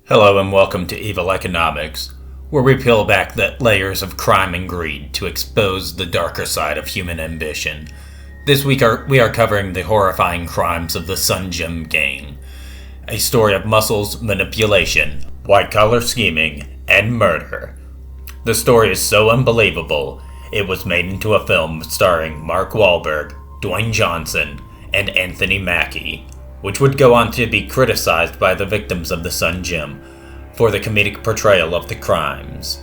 Hello and welcome to Evil Economics, where we peel back the layers of crime and greed to expose the darker side of human ambition. This week we are covering the horrifying crimes of the Sun Gym Gang, a story of muscles, manipulation, white-collar scheming, and murder. The story is so unbelievable, it was made into a film starring Mark Wahlberg, Dwayne Johnson, and Anthony Mackie, which would go on to be criticized by the victims of the Sun Gym for the comedic portrayal of the crimes.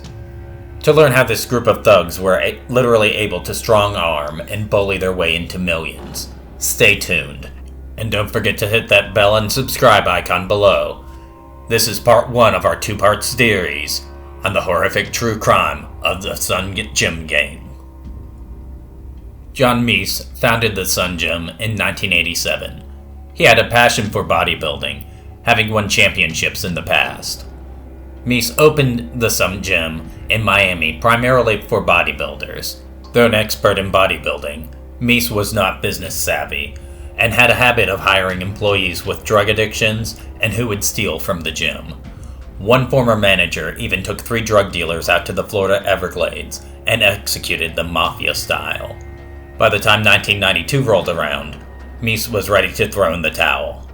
To learn how this group of thugs were literally able to strong-arm and bully their way into millions, stay tuned. And don't forget to hit that bell and subscribe icon below. This is part 1 of our 2-part series on the horrific true crime of the Sun Gym Gang. John Meese founded the Sun Gym in 1987. He had a passion for bodybuilding, having won championships in the past. Meese opened the Sun Gym in Miami primarily for bodybuilders. Though an expert in bodybuilding, Meese was not business savvy and had a habit of hiring employees with drug addictions and who would steal from the gym. One former manager even took 3 drug dealers out to the Florida Everglades and executed them mafia style. By the time 1992 rolled around, Meese was ready to throw in the towel.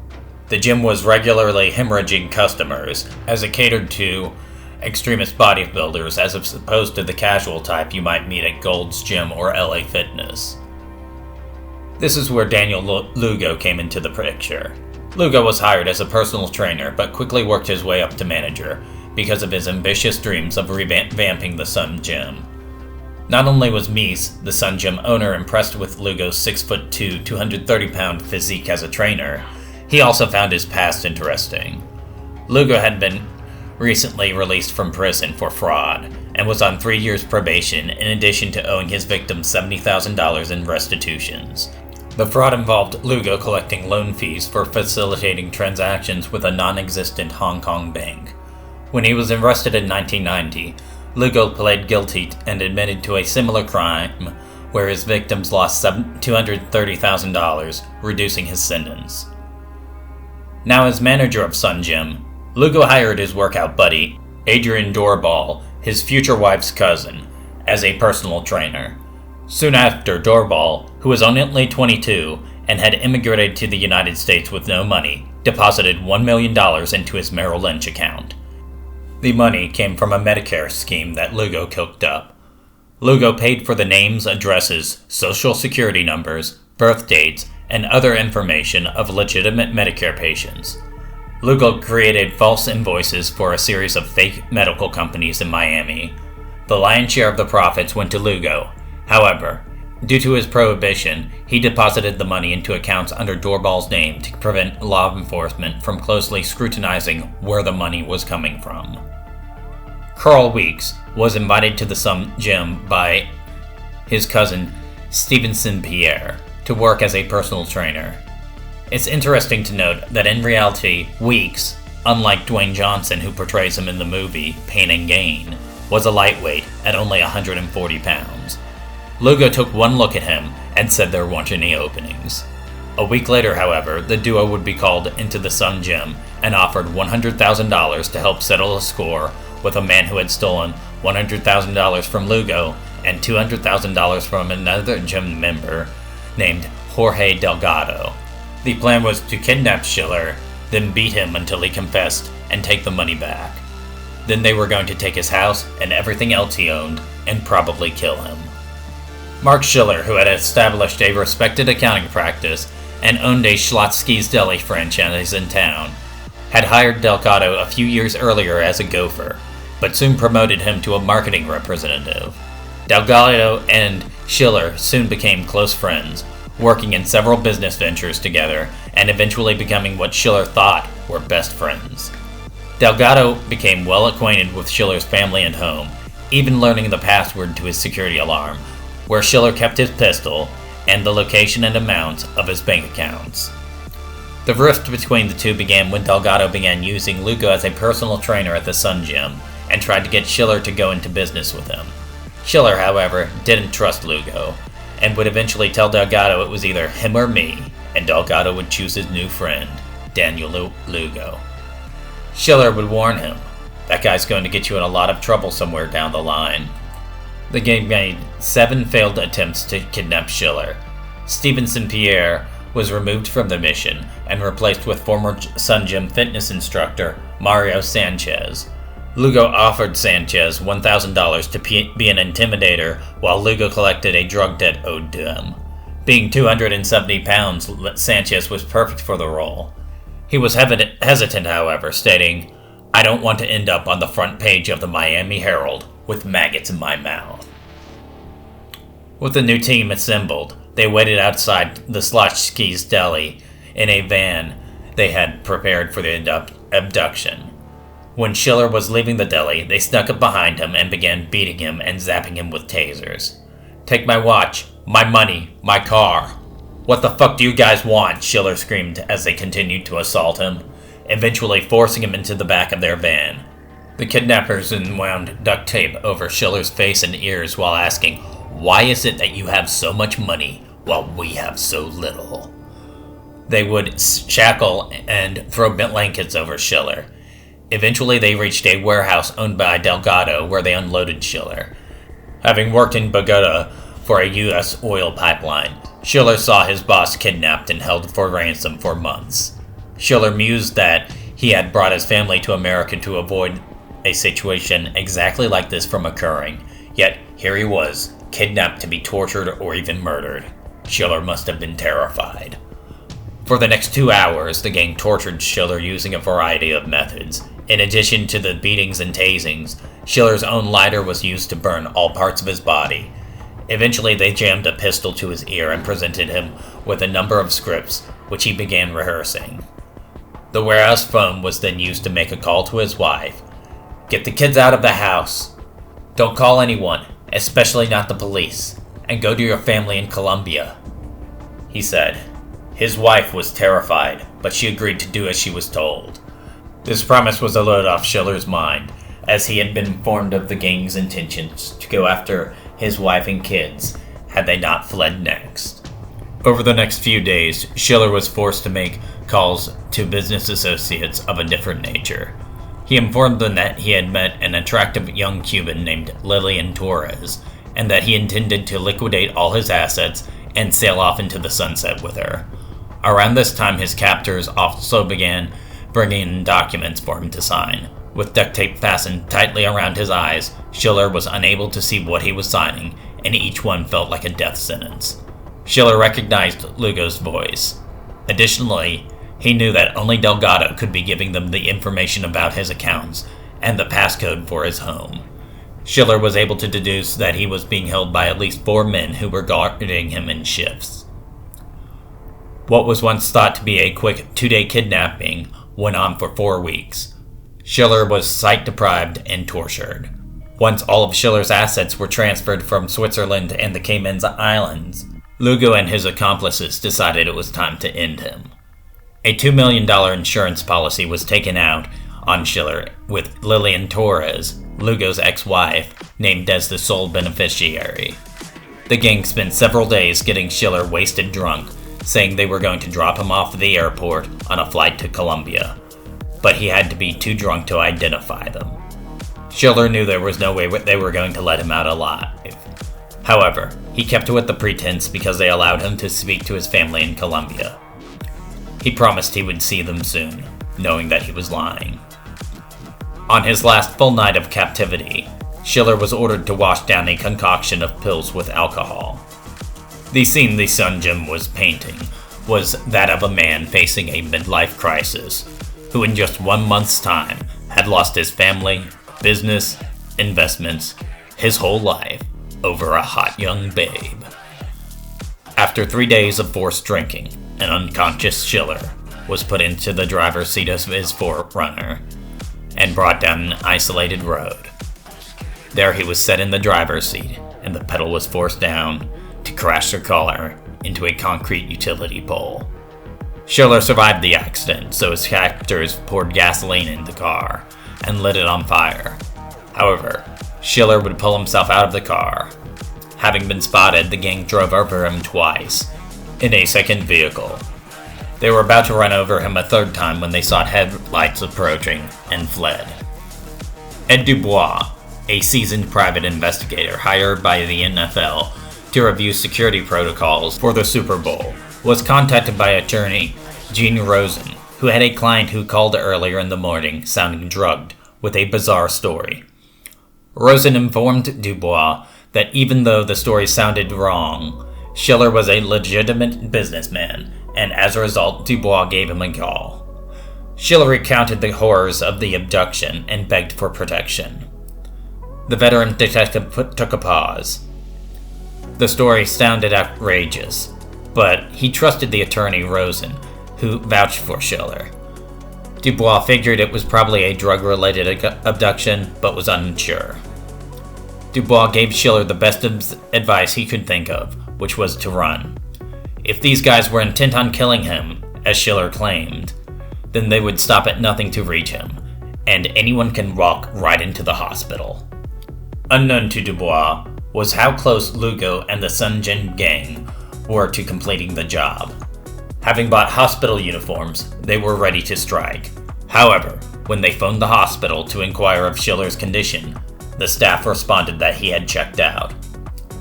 The gym was regularly hemorrhaging customers, as it catered to extremist bodybuilders as opposed to the casual type you might meet at Gold's Gym or LA Fitness. This is where Daniel Lugo came into the picture. Lugo was hired as a personal trainer, but quickly worked his way up to manager because of his ambitious dreams of revamping the Sun Gym. Not only was Meese, the Sun Gym owner, impressed with Lugo's 6'2", 230-pound physique as a trainer, he also found his past interesting. Lugo had been recently released from prison for fraud and was on 3 years probation in addition to owing his victims $70,000 in restitutions. The fraud involved Lugo collecting loan fees for facilitating transactions with a non-existent Hong Kong bank. When he was arrested in 1990, Lugo pled guilty and admitted to a similar crime where his victims lost $230,000, reducing his sentence. Now as manager of Sun Gym, Lugo hired his workout buddy, Adrian Doorball, his future wife's cousin, as a personal trainer. Soon after, Doorball, who was only 22 and had immigrated to the United States with no money, deposited $1 million into his Merrill Lynch account. The money came from a Medicare scheme that Lugo cooked up. Lugo paid for the names, addresses, social security numbers, birth dates, and other information of legitimate Medicare patients. Lugo created false invoices for a series of fake medical companies in Miami. The lion's share of the profits went to Lugo. However, due to his prohibition, he deposited the money into accounts under Doorball's name to prevent law enforcement from closely scrutinizing where the money was coming from. Carl Weeks was invited to the Sun Gym by his cousin Stevenson Pierre to work as a personal trainer. It's interesting to note that in reality, Weeks, unlike Dwayne Johnson who portrays him in the movie Pain and Gain, was a lightweight at only 140 pounds. Lugo took one look at him and said there weren't any openings. A week later, however, the duo would be called into the Sun Gym and offered $100,000 to help settle a score with a man who had stolen $100,000 from Lugo and $200,000 from another gym member named Jorge Delgado. The plan was to kidnap Schiller, then beat him until he confessed and take the money back. Then they were going to take his house and everything else he owned and probably kill him. Mark Schiller, who had established a respected accounting practice and owned a Schlotsky's Deli franchise in town, had hired Delgado a few years earlier as a gopher, but soon promoted him to a marketing representative. Delgado and Schiller soon became close friends, working in several business ventures together and eventually becoming what Schiller thought were best friends. Delgado became well acquainted with Schiller's family and home, even learning the password to his security alarm, where Schiller kept his pistol, and the location and amount of his bank accounts. The rift between the two began when Delgado began using Lugo as a personal trainer at the Sun Gym and tried to get Schiller to go into business with him. Schiller, however, didn't trust Lugo and would eventually tell Delgado it was either him or me, and Delgado would choose his new friend, Daniel Lugo. Schiller would warn him, "That guy's going to get you in a lot of trouble somewhere down the line." The gang made 7 failed attempts to kidnap Schiller. Stevenson Pierre was removed from the mission and replaced with former Sun Gym fitness instructor Mario Sanchez. Lugo offered Sanchez $1,000 to be an intimidator, while Lugo collected a drug debt owed to him. Being 270 pounds, Sanchez was perfect for the role. He was hesitant, however, stating, "I don't want to end up on the front page of the Miami Herald with maggots in my mouth." With the new team assembled, they waited outside the Slotsky's deli in a van they had prepared for the abduction. When Schiller was leaving the deli, they snuck up behind him and began beating him and zapping him with tasers. "Take my watch, my money, my car. What the fuck do you guys want?" Schiller screamed as they continued to assault him, eventually forcing him into the back of their van. The kidnappers wound duct tape over Schiller's face and ears while asking, "Why is it that you have so much money while we have so little?" They would shackle and throw blankets over Schiller. Eventually, they reached a warehouse owned by Delgado where they unloaded Schiller. Having worked in Bogota for a U.S. oil pipeline, Schiller saw his boss kidnapped and held for ransom for months. Schiller mused that he had brought his family to America to avoid a situation exactly like this from occurring, yet here he was, kidnapped to be tortured or even murdered. Schiller must have been terrified. For the next 2 hours, the gang tortured Schiller using a variety of methods. In addition to the beatings and tasings, Schiller's own lighter was used to burn all parts of his body. Eventually, they jammed a pistol to his ear and presented him with a number of scripts, which he began rehearsing. The warehouse phone was then used to make a call to his wife. "Get the kids out of the house. Don't call anyone, especially not the police, and go to your family in Colombia," he said. His wife was terrified, but she agreed to do as she was told. This promise was a load off Schiller's mind, as he had been informed of the gang's intentions to go after his wife and kids had they not fled next. Over the next few days, Schiller was forced to make calls to business associates of a different nature. He informed them that he had met an attractive young Cuban named Lillian Torres, and that he intended to liquidate all his assets and sail off into the sunset with her. Around this time, his captors also began bringing in documents for him to sign. With duct tape fastened tightly around his eyes, Schiller was unable to see what he was signing, and each one felt like a death sentence. Schiller recognized Lugo's voice. Additionally, he knew that only Delgado could be giving them the information about his accounts and the passcode for his home. Schiller was able to deduce that he was being held by at least 4 men who were guarding him in shifts. What was once thought to be a quick 2-day kidnapping went on for 4 weeks. Schiller was sight-deprived and tortured. Once all of Schiller's assets were transferred from Switzerland and the Cayman Islands, Lugo and his accomplices decided it was time to end him. A $2 million insurance policy was taken out on Schiller, with Lillian Torres, Lugo's ex-wife, named as the sole beneficiary. The gang spent several days getting Schiller wasted drunk, saying they were going to drop him off at the airport on a flight to Colombia, but he had to be too drunk to identify them. Schiller knew there was no way they were going to let him out alive. However, he kept with the pretense because they allowed him to speak to his family in Colombia. He promised he would see them soon, knowing that he was lying. On his last full night of captivity, Schiller was ordered to wash down a concoction of pills with alcohol. The scene the Sun Gym was painting was that of a man facing a midlife crisis, who in just 1 month's time had lost his family, business, investments, his whole life, over a hot young babe. After 3 days of forced drinking, an unconscious Schiller was put into the driver's seat of his Forerunner and brought down an isolated road. There he was set in the driver's seat, and the pedal was forced down to crash their car into a concrete utility pole. Schiller survived the accident, so his captors poured gasoline in the car and lit it on fire. However, Schiller would pull himself out of the car. Having been spotted, the gang drove over him twice in a second vehicle. They were about to run over him a third time when they saw headlights approaching and fled. Ed Dubois, a seasoned private investigator hired by the NFL to review security protocols for the Super Bowl, was contacted by attorney Gene Rosen, who had a client who called earlier in the morning sounding drugged with a bizarre story. Rosen informed Dubois that even though the story sounded wrong, Schiller was a legitimate businessman, and as a result, Dubois gave him a call. Schiller recounted the horrors of the abduction and begged for protection. The veteran detective took a pause. The story sounded outrageous, but he trusted the attorney Rosen, who vouched for Schiller. Dubois figured it was probably a drug-related abduction, but was unsure. Dubois gave Schiller the best advice he could think of, which was to run. If these guys were intent on killing him, as Schiller claimed, then they would stop at nothing to reach him, and anyone can walk right into the hospital. Unknown to Dubois was how close Lugo and the Sun Jin gang were to completing the job. Having bought hospital uniforms, they were ready to strike. However, when they phoned the hospital to inquire of Schiller's condition, the staff responded that he had checked out.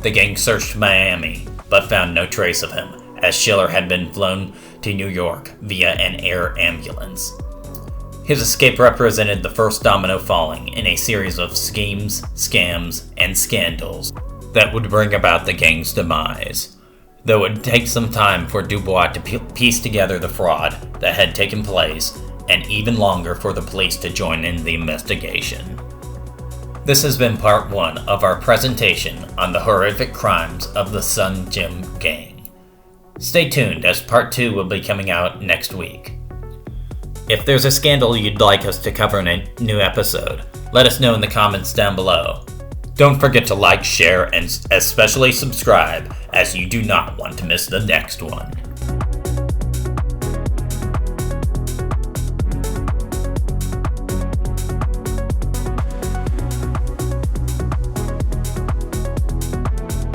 The gang searched Miami, but found no trace of him, as Schiller had been flown to New York via an air ambulance. His escape represented the first domino falling in a series of schemes, scams, and scandals that would bring about the gang's demise, though it would take some time for Dubois to piece together the fraud that had taken place, and even longer for the police to join in the investigation. This has been part 1 of our presentation on the horrific crimes of the Sun Jim gang. Stay tuned, as part 2 will be coming out next week. If there's a scandal you'd like us to cover in a new episode, let us know in the comments down below. Don't forget to like, share, and especially subscribe, as you do not want to miss the next one.